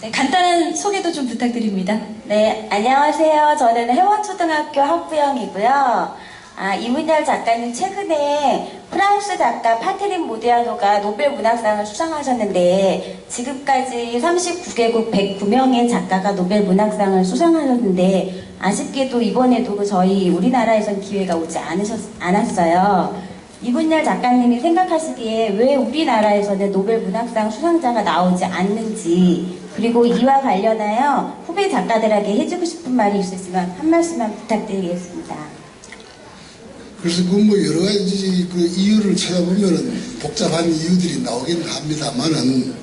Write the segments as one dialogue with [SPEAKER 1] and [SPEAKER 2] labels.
[SPEAKER 1] 네, 간단한 소개도 좀 부탁드립니다.
[SPEAKER 2] 네, 안녕하세요. 저는 해원초등학교 학부형이고요. 이문열 작가님 최근에 프랑스 작가 파트릭 모디아노가 노벨 문학상을 수상하셨는데 지금까지 39개국 109명의 작가가 노벨 문학상을 수상하셨는데 아쉽게도 이번에도 저희 우리나라에선 기회가 오지 않았어요. 이문열 작가님이 생각하시기에 왜 우리나라에서는 노벨 문학상 수상자가 나오지 않는지, 그리고 이와 관련하여 후배 작가들에게 해주고 싶은 말이 있으시면 한 말씀만 부탁드리겠습니다.
[SPEAKER 3] 그래서 뭐 여러 가지 그 이유를 찾아보면은 복잡한 이유들이 나오긴 합니다만은,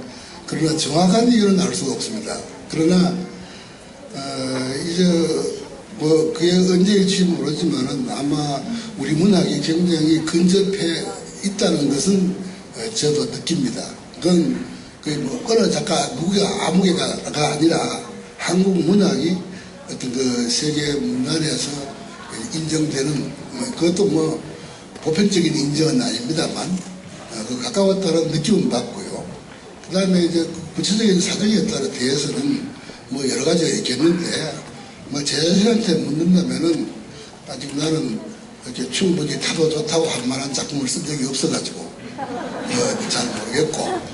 [SPEAKER 3] 그러나 정확한 이유는 알 수가 없습니다. 그러나 이제 뭐 그게 언제일지 모르지만은 아마 우리 문학이 굉장히 근접해 있다는 것은 저도 느낍니다. 그건 뭐 어느 작가 누구가 아무개가 아니라 한국 문학이 어떤 그 세계 문단에서 인정되는, 그것도 뭐 보편적인 인정은 아닙니다만 그 가까웠다는 느낌은 받고요. 그 다음에 이제 구체적인 사정에 따라 대해서는 뭐 여러 가지가 있겠는데, 뭐 제 자신한테 묻는다면은 아직 나는 이렇게 충분히 타도 좋다고 할 만한 작품을 쓴 적이 없어가지고 잘 모르겠고,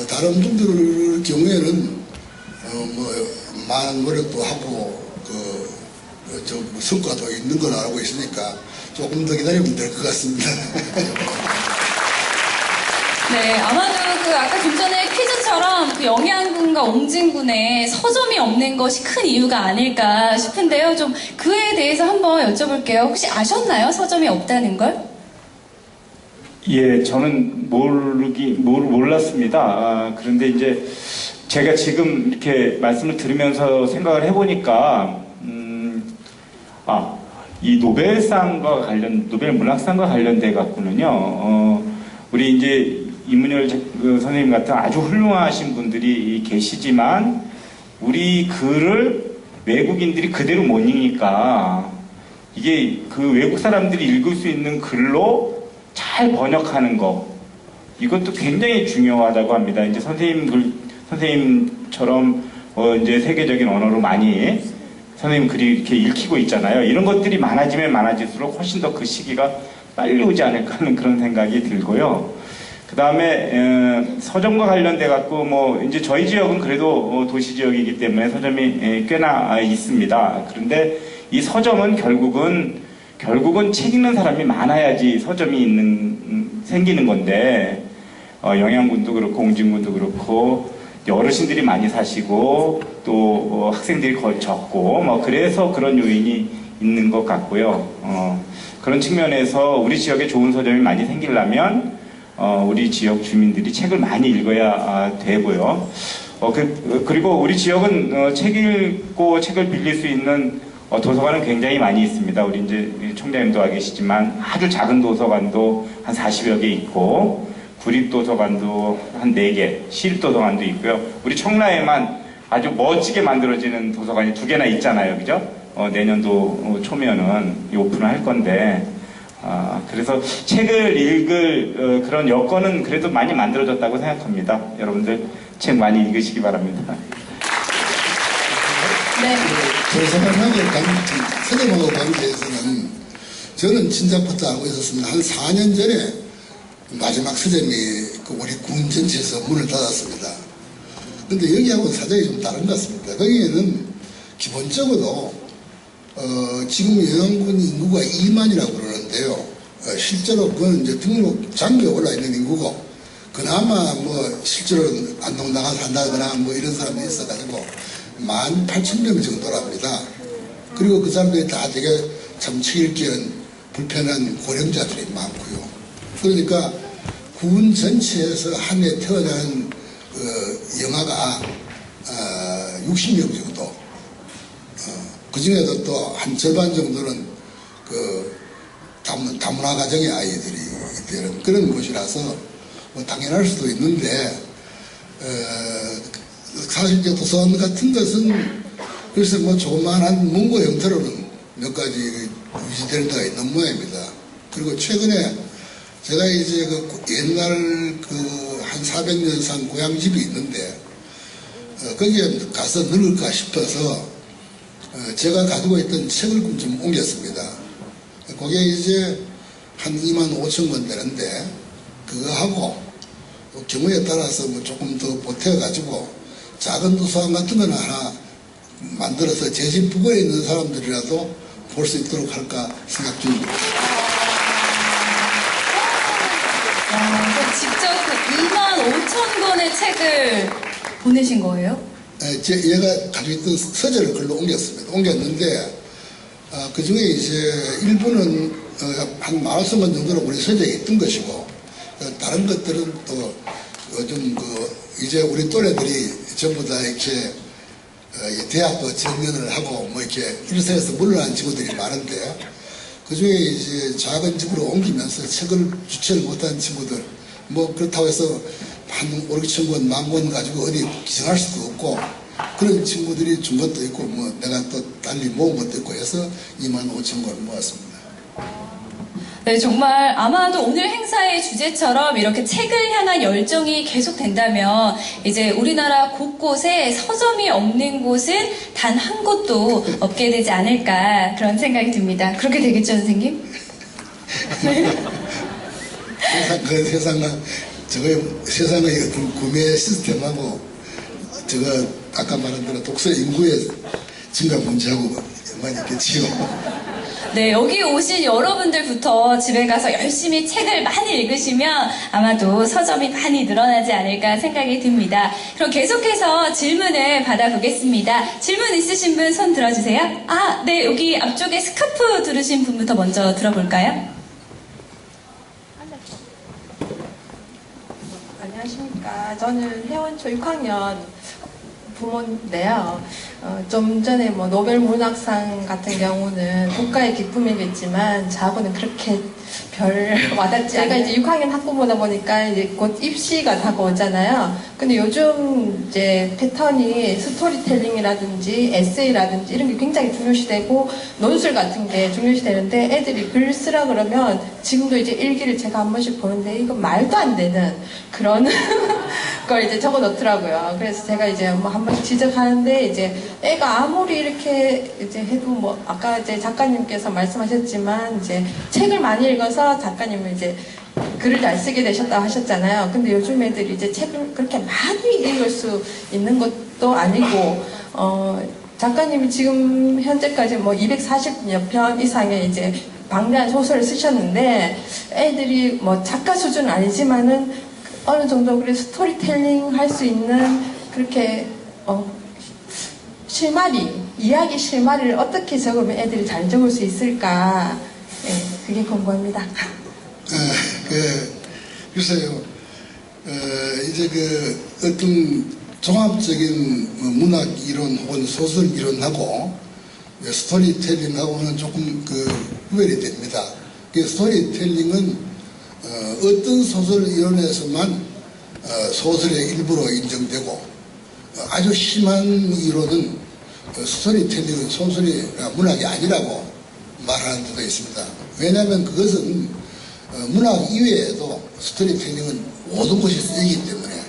[SPEAKER 3] 다른 분들 경우에는 뭐 많은 노력도 하고 성과도 있는 걸 알고 있으니까 조금 더 기다리면 될 것 같습니다.
[SPEAKER 1] 네, 아마도 아까 좀 전에 퀴즈처럼 영양군과 옹진군의 서점이 없는 것이 큰 이유가 아닐까 싶은데요. 좀 그에 대해서 한번 여쭤볼게요. 혹시 아셨나요? 서점이 없다는 걸?
[SPEAKER 4] 예, 저는 몰랐습니다. 그런데 이제 제가 지금 이렇게 말씀을 들으면서 생각을 해보니까, 이 노벨 문학상과 관련돼 갖고는요, 우리 이제 이문열 선생님 같은 아주 훌륭하신 분들이 계시지만, 우리 글을 외국인들이 그대로 못 읽으니까, 이게 그 외국 사람들이 읽을 수 있는 글로 잘 번역하는 거, 이것도 굉장히 중요하다고 합니다. 이제 선생님처럼 이제 세계적인 언어로 많이 선생님 글이 이렇게 읽히고 있잖아요. 이런 것들이 많아지면 많아질수록 훨씬 더 그 시기가 빨리 오지 않을까 하는 그런 생각이 들고요. 그 다음에 서점과 관련돼 갖고 뭐 이제 저희 지역은 그래도 도시 지역이기 때문에 서점이 꽤나 있습니다. 그런데 이 서점은 결국은 책 읽는 사람이 많아야지 서점이 생기는 건데, 영양군도 그렇고 옹진군도 그렇고 어르신들이 많이 사시고 또 학생들이 거의 적고 뭐 그래서 그런 요인이 있는 것 같고요. 그런 측면에서 우리 지역에 좋은 서점이 많이 생기려면 우리 지역 주민들이 책을 많이 읽어야 되고요. 그리고 우리 지역은 책 읽고 책을 빌릴 수 있는 도서관은 굉장히 많이 있습니다. 우리 이제 총장님도 와 계시지만 아주 작은 도서관도 한 40여 개 있고, 구립도서관도 한 4개, 시립도서관도 있고요. 우리 청라에만 아주 멋지게 만들어지는 도서관이 2개나 있잖아요. 그죠? 내년도 초면은 오픈을 할 건데, 그래서 책을 읽을 그런 여건은 그래도 많이 만들어졌다고 생각합니다. 여러분들 책 많이 읽으시기 바랍니다.
[SPEAKER 1] 네.
[SPEAKER 3] 도서관하고 서점하고 관계에서는 저는 진작부터 알고 있었습니다. 한 4년 전에 마지막 서점이 우리 군 전체에서 문을 닫았습니다. 근데 여기하고는 사정이 좀 다른 것 같습니다. 거기에는 기본적으로 지금 영양군 인구가 2만이라고 그러는데요. 실제로 그건 이제 등록 장부에 올라 있는 인구고, 그나마 뭐 실제로 안동나가서 산다거나 뭐 이런 사람들이 있어가지고 18,000명 정도랍니다. 그리고 그 사람들이 다 되게 참 책 읽기엔 불편한 고령자들이 많고요. 그러니까 군 전체에서 한 해 태어난 영아가 60명 정도, 그 중에도 또 한 절반 정도는 다문화 가정의 아이들이 되는 그런 곳이라서 뭐 당연할 수도 있는데, 사실 이제 도서관 같은 것은 그래서 뭐 조그만한 문고 형태로는 몇 가지 유지되는 데가 있는 모양입니다. 그리고 최근에 제가 이제 옛날 한 400년 산 고향집이 있는데, 거기에 가서 넣을까 싶어서 제가 가지고 있던 책을 좀 옮겼습니다. 그게 이제 한 25,000권 되는데 그거 하고 경우에 따라서 뭐 조금 더 보태가지고 작은 도서관 같은 거는 하나 만들어서 제 집 부근에 있는 사람들이라도 볼 수 있도록 할까 생각 중입니다.
[SPEAKER 1] 직접 그 25,000권의 책을 보내신 거예요?
[SPEAKER 3] 얘가 가지고 있던 서재를 글로 옮겼습니다. 옮겼는데 그 중에 이제 일부는 한 40,000권 정도로 우리 서재에 있던 것이고 다른 것들은 또 요즘 이제 우리 또래들이 전부 다 이렇게 대학도 정년을 하고 뭐 이렇게 일선에서 물러난 친구들이 많은데 그 중에 이제 작은 집으로 옮기면서 책을 주체를 못한 친구들 뭐 그렇다고 해서 한 5,000권, 10,000권 가지고 어디 기증할 수도 없고 그런 친구들이 준 것도 있고 뭐 내가 또 달리 모은 것도 있고 해서 25,000권을 모았습니다.
[SPEAKER 1] 네, 정말 아마도 오늘 행사의 주제처럼 이렇게 책을 향한 열정이 계속된다면 이제 우리나라 곳곳에 서점이 없는 곳은 단 한 곳도 없게 되지 않을까 그런 생각이 듭니다. 그렇게 되겠죠, 선생님?
[SPEAKER 3] 세상의 어떤 구매 시스템하고 저거 아까 말한 대로 독서 인구의 증가 문제하고 연관이 있겠지요.
[SPEAKER 1] 네, 여기 오신 여러분들부터 집에 가서 열심히 책을 많이 읽으시면 아마도 서점이 많이 늘어나지 않을까 생각이 듭니다. 그럼 계속해서 질문을 받아보겠습니다. 질문 있으신 분 손 들어주세요. 네, 여기 앞쪽에 스카프 두르신 분부터 먼저 들어볼까요?
[SPEAKER 5] 안녕하십니까. 저는 해원초 6학년 부모인데요. 좀 전에 뭐 노벨 문학상 같은 경우는 국가의 기쁨이겠지만 저하고는 그렇게 별 와닿지 않아요. 제가 이제 6학년 학부모다 보니까 이제 곧 입시가 다가오잖아요. 근데 요즘 이제 패턴이 스토리텔링이라든지 에세이라든지 이런 게 굉장히 중요시되고 논술 같은 게 중요시되는데 애들이 글 쓰라 그러면 지금도 이제 일기를 제가 한 번씩 보는데 이거 말도 안 되는 그런 걸 이제 적어 놓더라고요. 그래서 제가 이제 뭐 한 번씩 지적하는데 이제 애가 아무리 이렇게 이제 해도 뭐 아까 이제 작가님께서 말씀하셨지만 이제 책을 많이 읽어서 작가님은 이제 글을 잘 쓰게 되셨다고 하셨잖아요. 근데 요즘 애들이 이제 책을 그렇게 많이 읽을 수 있는 것도 아니고 작가님이 지금 현재까지 뭐 240여 편 이상의 이제 방대한 소설을 쓰셨는데 애들이 뭐 작가 수준은 아니지만은 어느 정도 그래 스토리텔링 할 수 있는 그렇게 이야기 실마리를 어떻게 적으면 애들이 잘 적을 수 있을까? 네, 그게 궁금합니다.
[SPEAKER 3] 글쎄요. 이제 어떤 종합적인 문학 이론 혹은 소설 이론하고 스토리텔링하고는 조금 구별이 됩니다. 스토리텔링은 어떤 소설 이론에서만 소설의 일부로 인정되고 아주 심한 이론은 스토리텔링은 소설이 문학이 아니라고 말하는 데도 있습니다. 왜냐하면 그것은 문학 이외에도 스토리텔링은 모든 곳이 쓰이기 때문에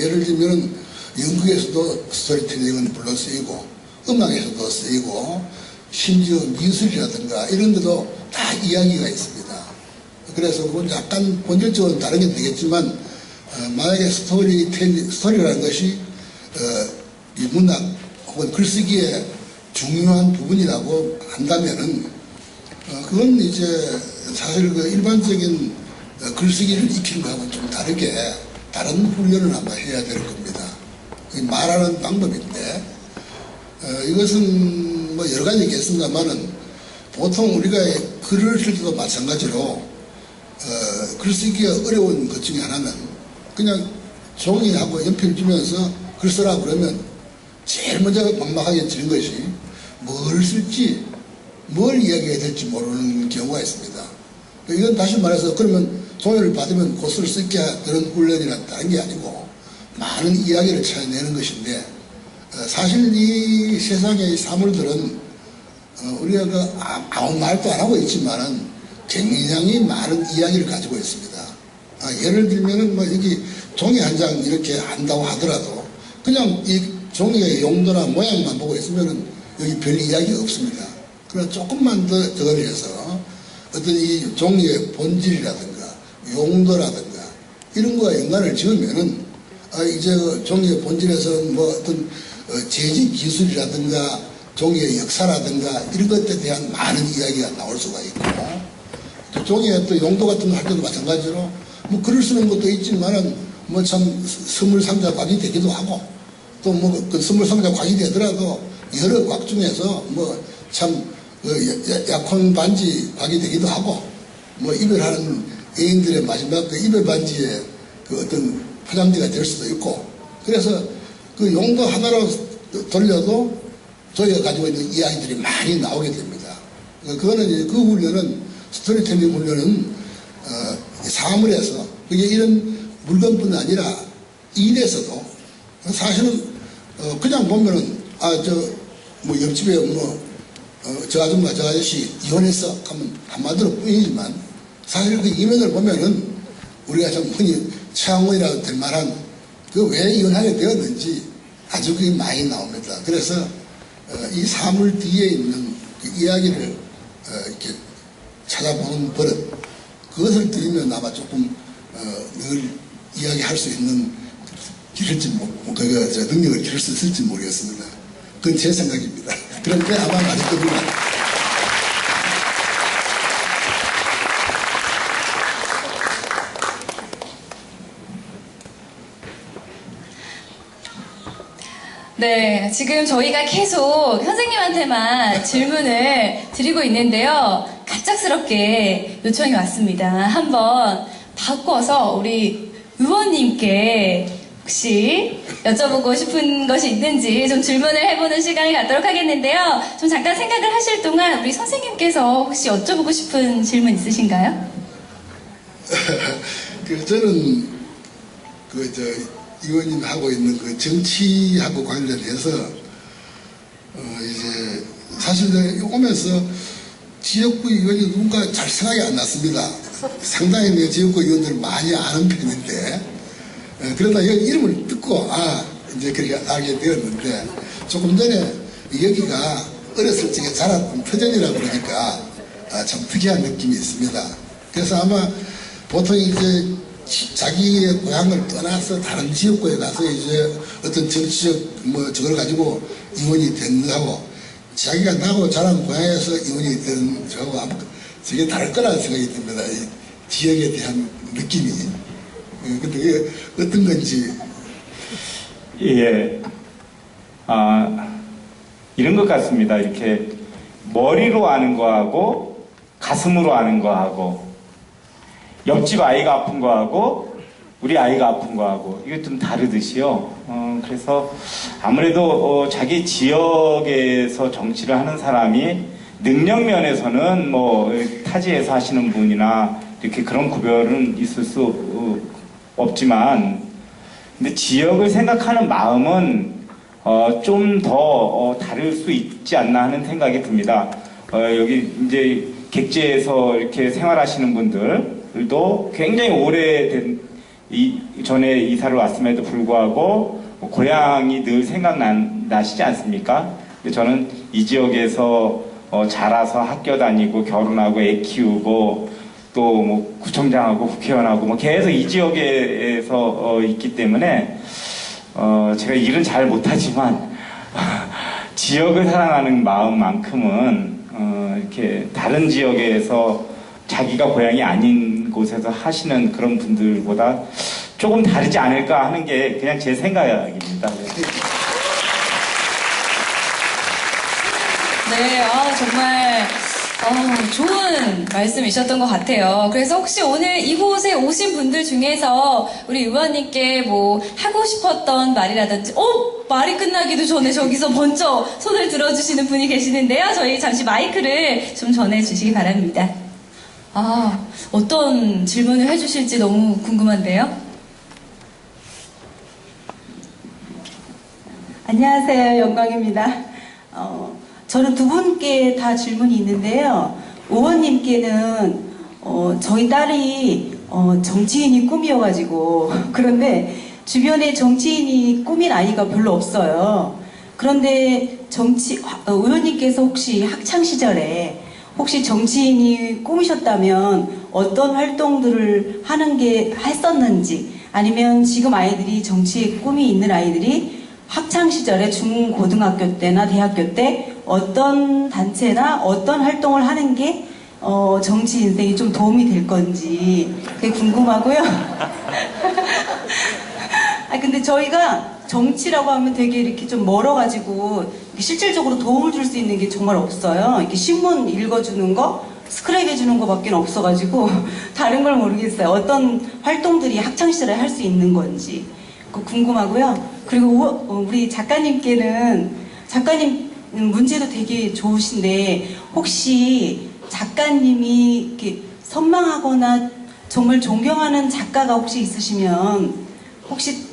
[SPEAKER 3] 예를 들면 연극에서도 스토리텔링은 불러 쓰이고 음악에서도 쓰이고 심지어 미술이라든가 이런 데도 다 이야기가 있습니다. 그래서 그건 약간 본질적으로는 다른 게 되겠지만 만약에 스토리라는 것이 이 문학 혹은 글쓰기의 중요한 부분이라고 한다면은 그건 이제 사실 일반적인 글쓰기를 익히는 거하고는 좀 다르게 다른 훈련을 아마 해야 될 겁니다. 말하는 방법인데 이것은 뭐 여러 가지 있겠습니다만은 보통 우리가 글을 쓸 때도 마찬가지로 글쓰기가 어려운 것 중에 하나는 그냥 종이하고 연필 주면서 글 쓰라 그러면 제일 먼저 막막하게 드는 것이 뭘 쓸지 뭘 이야기해야 될지 모르는 경우가 있습니다. 이건 다시 말해서 그러면 종이를 받으면 곧을 쓸 게 그런 훈련이란 다른 게 아니고 많은 이야기를 찾아내는 것인데 사실 이 세상의 사물들은 우리가 아무 말도 안 하고 있지만은 굉장히 많은 이야기를 가지고 있습니다. 예를 들면은 뭐 여기 종이 한 장 이렇게 한다고 하더라도 그냥 이 종이의 용도나 모양만 보고 있으면은 여기 별 이야기가 없습니다. 그러나 조금만 더 저걸 해서 어떤 이 종이의 본질이라든가 용도라든가 이런 거와 연관을 지으면은 이제 종이의 본질에서 뭐 어떤 재질 기술이라든가 종이의 역사라든가 이런 것에 대한 많은 이야기가 나올 수가 있고 또 종이의 또 용도 같은 거 할 때도 마찬가지로 뭐 글을 쓰는 것도 있지만은 뭐 참 선물 상자 곽이 되기도 하고 또 뭐 그 선물 상자 곽이 되더라도 여러 곽 중에서 뭐 참 약혼 반지 곽이 되기도 하고 뭐 이별하는 애인들의 마지막 그 이별 반지의 그 어떤 포장지가 될 수도 있고 그래서 그 용도 하나로 돌려도 저희가 가지고 있는 이야기들이 많이 나오게 됩니다. 그거는 이제 그 훈련은 스토리텔링 훈련은 사물에서 그게 이런 물건뿐 아니라 일에서도 사실은 그냥 보면은 뭐 옆집에 저 아줌마 저 아저씨 이혼했어 하면 한마디로 뿐이지만 사실 그 이면을 보면은 우리가 참 흔히 최악문이라고 될 만한 그 왜 이혼하게 되었는지 아주 그게 많이 나옵니다. 그래서 이 사물 뒤에 있는 그 이야기를 이렇게 찾아보는 버릇 그것을 들으면 아마 조금 늘 이야기할 수 있는 능력을 기를 수 있을지 모르겠습니다. 그건 제 생각입니다. 그런데 아마 맞을 겁니다.
[SPEAKER 1] 네, 지금 저희가 계속 선생님한테만 질문을 드리고 있는데요. 갑작스럽게 요청이 왔습니다. 한번 바꿔서 우리 의원님께 혹시 여쭤보고 싶은 것이 있는지 좀 질문을 해보는 시간을 갖도록 하겠는데요. 좀 잠깐 생각을 하실 동안 우리 선생님께서 혹시 여쭤보고 싶은 질문 있으신가요?
[SPEAKER 3] 저는 의원님 하고 있는 그 정치하고 관련해서 이제 사실 오면서 지역구 의원이 누군가 잘 생각이 안 났습니다. 상당히 내 지역구 의원들을 많이 아는 편인데 그러다 이름을 듣고 이제 그렇게 알게 되었는데 조금 전에 여기가 어렸을 적에 자랐던 터전이라고 그러니까 참 특이한 느낌이 있습니다. 그래서 아마 보통 이제 자기의 고향을 떠나서 다른 지역구에 가서 이제 어떤 정치적 저걸 가지고 의원이 된다고 자기가 나고 자란 고향에서 의원이 된 저하고 아마 되게 다를 거라는 생각이 듭니다. 이 지역에 대한 느낌이. 근데 이게 어떤 건지.
[SPEAKER 4] 예. 이런 것 같습니다. 이렇게 머리로 아는 거하고 가슴으로 아는 거하고 옆집 아이가 아픈 거하고 우리 아이가 아픈 거하고 이게 좀 다르듯이요. 그래서 아무래도 자기 지역에서 정치를 하는 사람이 능력 면에서는 뭐 타지에서 하시는 분이나 이렇게 그런 구별은 있을 수 없지만 근데 지역을 생각하는 마음은 좀 더 다를 수 있지 않나 하는 생각이 듭니다. 여기 이제 객지에서 이렇게 생활하시는 분들도 굉장히 오래된 전에 이사를 왔음에도 불구하고 고향이 늘 생각나시지 않습니까? 근데 저는 이 지역에서 자라서 학교 다니고 결혼하고 애 키우고 또 뭐 구청장하고 국회의원하고 뭐 계속 이 지역에서 있기 때문에 제가 일은 잘 못하지만 지역을 사랑하는 마음만큼은 이렇게 다른 지역에서 자기가 고향이 아닌 곳에서 하시는 그런 분들보다 조금 다르지 않을까 하는 게 그냥 제 생각입니다.
[SPEAKER 1] 네, 정말 좋은 말씀이셨던 것 같아요. 그래서 혹시 오늘 이곳에 오신 분들 중에서 우리 의원님께 뭐 하고 싶었던 말이라든지 말이 끝나기도 전에 저기서 먼저 손을 들어주시는 분이 계시는데요. 저희 잠시 마이크를 좀 전해주시기 바랍니다. 어떤 질문을 해주실지 너무 궁금한데요.
[SPEAKER 6] 안녕하세요. 영광입니다. 저는 두 분께 다 질문이 있는데요. 의원님께는 저희 딸이 정치인이 꿈이어가지고 그런데 주변에 정치인이 꾸민 아이가 별로 없어요. 그런데 의원님께서 혹시 학창 시절에 혹시 정치인이 꾸미셨다면 어떤 활동들을 하는 게 했었는지, 아니면 지금 아이들이 정치에 꿈이 있는 아이들이 학창 시절에 중고등학교 때나 대학교 때 어떤 단체나 어떤 활동을 하는 게 정치 인생이 좀 도움이 될 건지 그게 궁금하고요. 근데 저희가 정치라고 하면 되게 이렇게 좀 멀어가지고 이렇게 실질적으로 도움을 줄 수 있는 게 정말 없어요. 이렇게 신문 읽어주는 거, 스크랩 해주는 거밖에 없어가지고 다른 걸 모르겠어요. 어떤 활동들이 학창시절에 할 수 있는 건지 그거 궁금하고요. 그리고 우리 작가님 문제도 되게 좋으신데 혹시 작가님이 이렇게 선망하거나 정말 존경하는 작가가 혹시 있으시면 혹시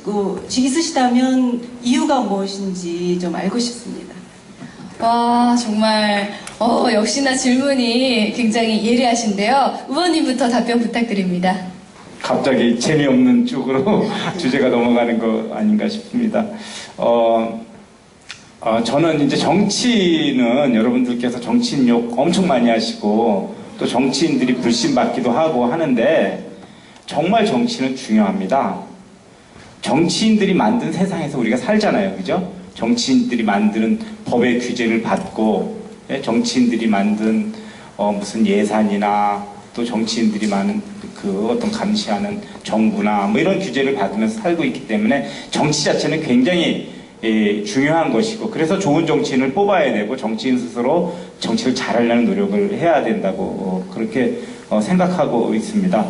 [SPEAKER 6] 있으시다면 이유가 무엇인지 좀 알고 싶습니다.
[SPEAKER 1] 와, 정말 역시나 질문이 굉장히 예리하신데요. 의원님부터 답변 부탁드립니다.
[SPEAKER 4] 갑자기 재미없는 쪽으로 주제가 넘어가는 거 아닌가 싶습니다. 저는 이제 정치는 여러분들께서 정치인 욕 엄청 많이 하시고 또 정치인들이 불신받기도 하고 하는데 정말 정치는 중요합니다. 정치인들이 만든 세상에서 우리가 살잖아요. 그죠? 정치인들이 만드는 법의 규제를 받고, 정치인들이 만든 무슨 예산이나 또 정치인들이 많은 어떤 감시하는 정부나 뭐 이런 규제를 받으면서 살고 있기 때문에 정치 자체는 굉장히 중요한 것이고, 그래서 좋은 정치인을 뽑아야 되고 정치인 스스로 정치를 잘하려는 노력을 해야 된다고 그렇게 생각하고 있습니다.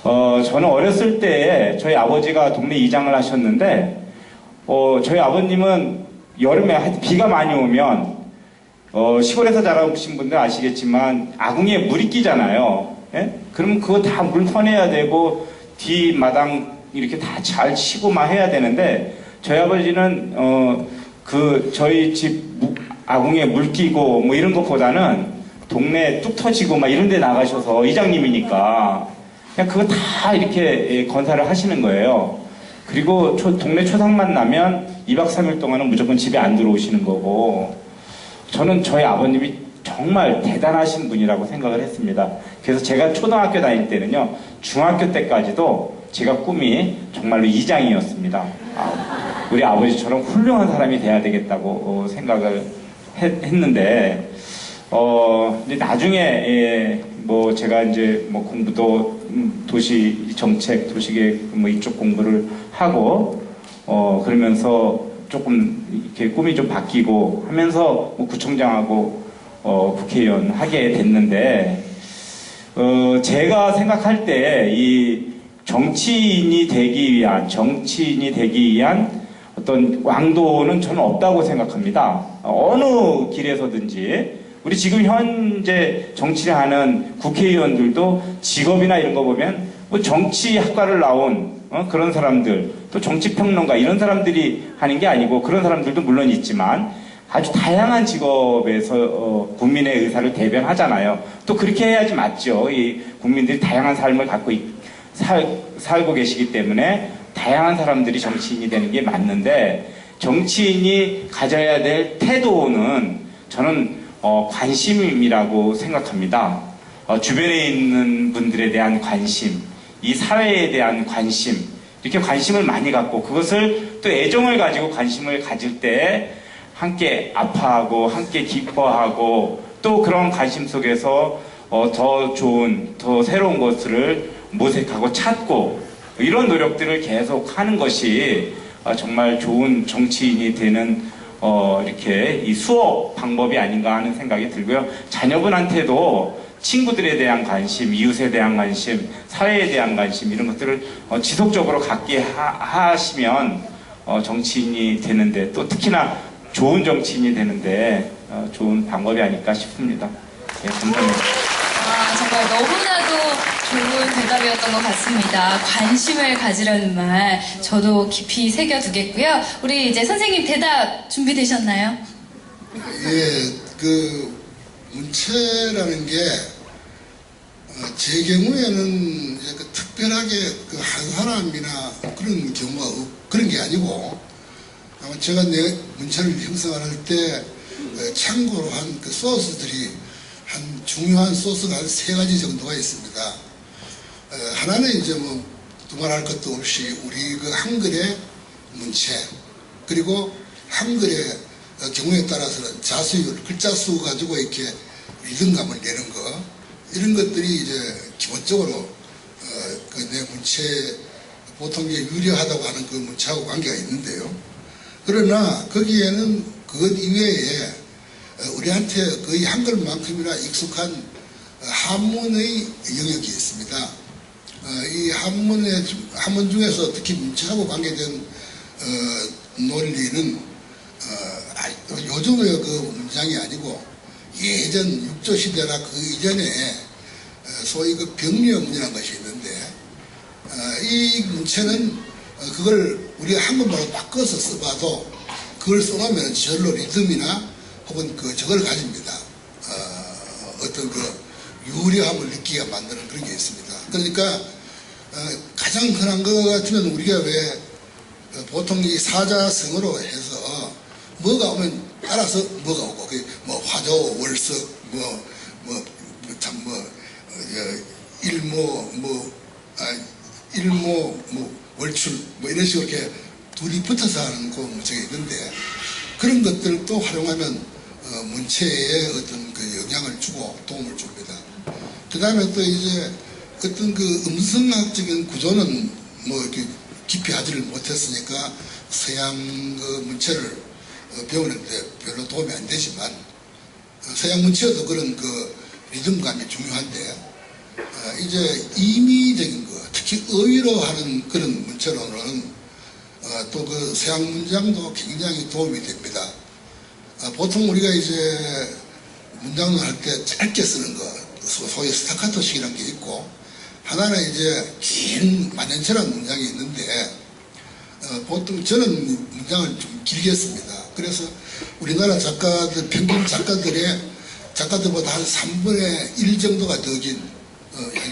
[SPEAKER 4] 저는 어렸을 때 저희 아버지가 동네 이장을 하셨는데 저희 아버님은 여름에 비가 많이 오면 시골에서 자라신 분들 아시겠지만 아궁이에 물이 끼잖아요. 예? 그러면 그거 다 물 퍼내야 되고 뒷마당 이렇게 다 잘 치고 막 해야 되는데 저희 아버지는 저희 집 아궁이에 물 끼고 뭐 이런 것보다는 동네 뚝 터지고 막 이런 데 나가셔서 이장님이니까 그냥 그거 다 이렇게 건사를 하시는 거예요. 그리고 동네 초상만 나면 2박 3일 동안은 무조건 집에 안 들어오시는 거고, 저는 저희 아버님이 정말 대단하신 분이라고 생각을 했습니다. 그래서 제가 초등학교 다닐 때는요, 중학교 때까지도 제가 꿈이 정말로 이장이었습니다. 우리 아버지처럼 훌륭한 사람이 돼야 되겠다고 생각을 했는데, 이제 나중에 뭐 제가 이제 뭐 공부도 도시 정책, 도시계획 뭐 이쪽 공부를 하고 그러면서 조금 이렇게 꿈이 좀 바뀌고 하면서 뭐 구청장하고 국회의원 하게 됐는데 제가 생각할 때 이 정치인이 되기 위한 어떤 왕도는 저는 없다고 생각합니다. 어느 길에서든지 우리 지금 현재 정치를 하는 국회의원들도 직업이나 이런 거 보면 뭐 정치학과를 나온 그런 사람들, 또 정치평론가 이런 사람들이 하는 게 아니고, 그런 사람들도 물론 있지만 아주 다양한 직업에서 국민의 의사를 대변하잖아요. 또 그렇게 해야지 맞죠. 이 국민들이 다양한 삶을 갖고 살고 계시기 때문에 다양한 사람들이 정치인이 되는 게 맞는데, 정치인이 가져야 될 태도는 저는 관심이라고 생각합니다. 주변에 있는 분들에 대한 관심, 이 사회에 대한 관심, 이렇게 관심을 많이 갖고 그것을 또 애정을 가지고 관심을 가질 때 함께 아파하고 함께 기뻐하고 또 그런 관심 속에서 더 좋은, 더 새로운 것을 모색하고 찾고 이런 노력들을 계속 하는 것이 정말 좋은 정치인이 되는 이렇게 이 수업 방법이 아닌가 하는 생각이 들고요. 자녀분한테도 친구들에 대한 관심, 이웃에 대한 관심, 사회에 대한 관심 이런 것들을 지속적으로 갖게 하시면 정치인이 되는데, 또 특히나 좋은 정치인이 되는데 좋은 방법이 아닐까 싶습니다. 네, 감사합니다.
[SPEAKER 1] 정말 너무나도 좋은 대답이었던 것 같습니다. 관심을 가지려는 말 저도 깊이 새겨두겠고요. 우리 이제 선생님 대답 준비되셨나요?
[SPEAKER 3] 문체라는 게 제 경우에는 약간 특별하게 한 사람이나 그런 경우가 그런 게 아니고 아마 제가 내 문체를 형성할 때 참고로 한 그 소스들이 한 중요한 소스가 한 3가지 정도가 있습니다. 하나는 이제 뭐 두말할 것도 없이 우리 그 한글의 문체, 그리고 한글의 경우에 따라서는 자수율, 글자 수 가지고 이렇게 리듬감을 내는 거, 이런 것들이 이제 기본적으로 그 내 문체, 보통 이제 유려하다고 하는 그 문체하고 관계가 있는데요. 그러나 거기에는 그것 이외에 우리한테 거의 한글만큼이나 익숙한 한문의 영역이 있습니다. 이 한문 중에서 특히 문체하고 관계된 논리는 요즘의 그 문장이 아니고 예전 육조시대나 그 이전에 소위 그 병리어문이라는 것이 있는데 이 문체는 그걸 우리가 한국말로 바꿔서 써봐도 그걸 써놓으면 저절로 리듬이나 혹은 그 저걸 가집니다. 어떤 그 유려함을 느끼게 만드는 그런 게 있습니다. 그러니까 가장 흔한 것 같으면 우리가 왜 보통 이 사자성어로 해서 뭐가 오면 따라서 뭐가 오고 뭐 화조, 월석, 일모, 월출 이런 식으로 이렇게 둘이 붙어서 하는 그 문체가 있는데 그런 것들도 활용하면 문체에 어떤 그 영향을 주고 도움을 줍니다. 그 다음에 또 이제 어떤 그 음성학적인 구조는 뭐 이렇게 깊이 하지를 못했으니까 서양 그 문체를 배우는데 별로 도움이 안 되지만 서양 문체도 그런 그 리듬감이 중요한데 이제 임의적인 거, 특히 어휘로 하는 그런 문체로는 또 그 서양 문장도 굉장히 도움이 됩니다. 보통 우리가 이제 문장을 할 때 짧게 쓰는 거, 소위 스타카토식이라는 게 있고, 하나는 이제 긴 만연철한 문장이 있는데, 보통 저는 문장을 좀 길게 씁니다. 그래서 우리나라 작가들, 평균 작가들보다 한 3분의 1 정도가 더 긴,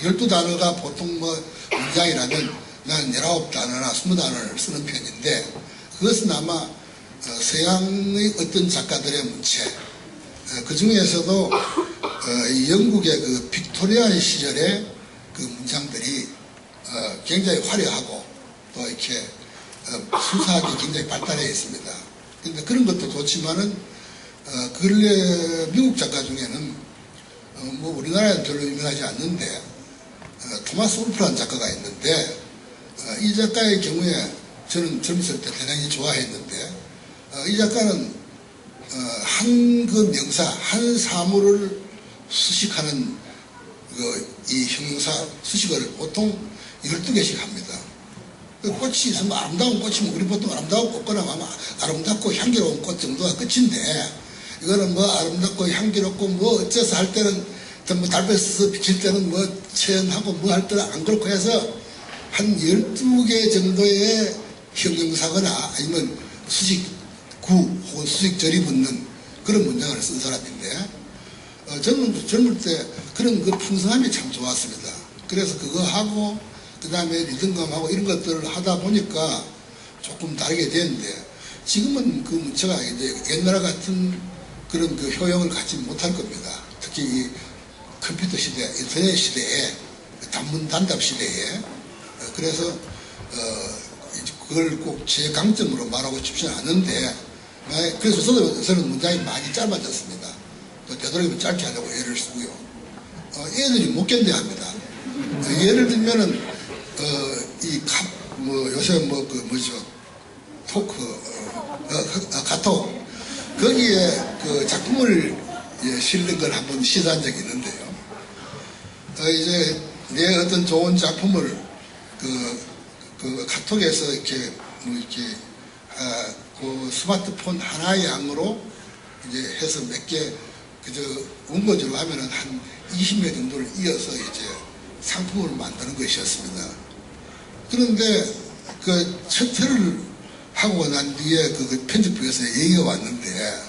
[SPEAKER 3] 12단어가 보통 문장이라면 난 19단어나 20단어를 쓰는 편인데, 그것은 아마 서양의 어떤 작가들의 문체, 그 중에서도 영국의 그 빅토리아 시절의 그 문장들이 굉장히 화려하고 또 이렇게 수사하기 굉장히 발달해 있습니다. 근데 그런 것도 좋지만은 근래 미국 작가 중에는 뭐 우리나라에는 별로 유명하지 않는데 토마스 울프라는 작가가 있는데 이 작가의 경우에 저는 젊었을 때 대단히 좋아했는데 이 작가는 한 그 명사, 한 사물을 수식하는 이 형용사 수식을 보통 12개씩 합니다. 꽃이 있으면 아름다운 꽃이면 우리 보통 아름다운 꽃거나 아마 아름답고 향기로운 꽃 정도가 끝인데 이거는 뭐 아름답고 향기롭고 뭐 어째서 할 때는 뭐 달볕에서 비칠 때는 뭐 체험하고 뭐 할 때는 안 그렇고 해서 한 12개 정도의 형용사거나 아니면 수식구 혹은 수식절이 붙는 그런 문장을 쓴 사람인데 저는 젊을 때 그런 그 풍성함이 참 좋았습니다. 그래서 그거 하고 그 다음에 리듬감하고 이런 것들을 하다 보니까 조금 다르게 됐는데 지금은 그 문체가 이제 옛날 같은 그런 그 효용을 갖지 못할 겁니다. 특히 이 컴퓨터 시대, 인터넷 시대에 단문 단답 시대에 그래서 그걸 꼭 제 강점으로 말하고 싶지는 않은데 그래서 저는 문장이 많이 짧아졌습니다. 또 되도록이면 짧게 하려고 애를 쓰고요. 애들이 못 견뎌합니다. 예를 들면은 요새 토크 카톡 거기에 그 작품을 실는 걸 한번 시도한 적이 있는데요. 이제 내 어떤 좋은 작품을 그 카톡에서 이렇게 그 스마트폰 하나의 양으로 이제 해서 몇 개 그저 원고지로 하면은 한 20명 정도를 이어서 이제 상품을 만드는 것이었습니다. 그런데 그 첫 회를 하고 난 뒤에 그 편집부에서 얘기가 왔는데